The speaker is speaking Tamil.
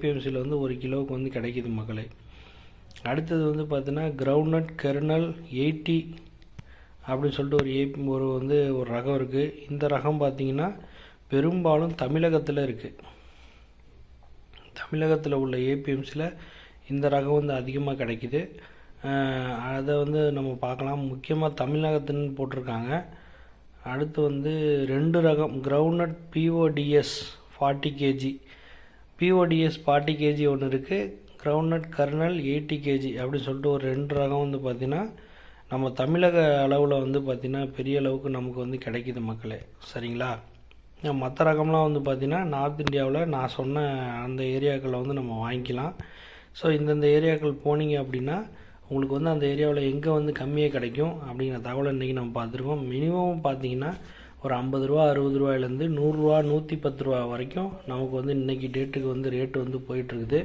ஏபிஎம்சியில் வந்து 1 கிலோவுக்கு வந்து கிடைக்கிது மக்களே. அடுத்தது வந்து பார்த்தீங்கன்னா கிரவுண்ட்நட் கெர்னல் 80 அப்படின்னு சொல்லிட்டு ஒரு ரகம் இருக்குது. இந்த ரகம் பார்த்திங்கன்னா பெரும்பாலும் தமிழகத்தில் இருக்குது. தமிழகத்தில் உள்ள ஏபிஎம்சியில் இந்த ரகம் வந்து அதிகமாக கிடைக்கிது. அதை வந்து நம்ம பார்க்கலாம். முக்கியமாக தமிழகத்துன்னு போட்டிருக்காங்க. அடுத்து வந்து 2 ரகம் கிரவுண்ட்நட் பிஓடிஎஸ் 40 kg, பிஓடிஎஸ் 40 kg ஒன்று இருக்குது. கிரவுண்ட்நட் கர்னல் 80 kg அப்படின்னு சொல்லிட்டு ஒரு 2 ரகம் வந்து பார்த்திங்கன்னா நம்ம தமிழக அளவில் வந்து பார்த்திங்கன்னா பெரிய அளவுக்கு நமக்கு வந்து கிடைக்கிது மக்களே. சரிங்களா? மற்ற ரகம்லாம் வந்து பார்த்திங்கன்னா நார்த் இந்தியாவில் நான் சொன்ன அந்த ஏரியாக்களில் வந்து நம்ம வாங்கிக்கலாம். ஸோ இந்தந்த ஏரியாக்கள் போனீங்க அப்படின்னா உங்களுக்கு வந்து அந்த ஏரியாவில் எங்கே வந்து கம்மியாக கிடைக்கும் அப்படிங்கிற தகவலை இன்றைக்கி நம்ம பார்த்துருக்கோம். மினிமம் பார்த்திங்கன்னா ஒரு 50 ரூபா 60 ரூபாயிலேருந்து 100 ரூபா 110 ரூபா வரைக்கும் நமக்கு வந்து இன்றைக்கி டேட்டுக்கு வந்து ரேட்டு வந்து போயிட்டுருக்குது.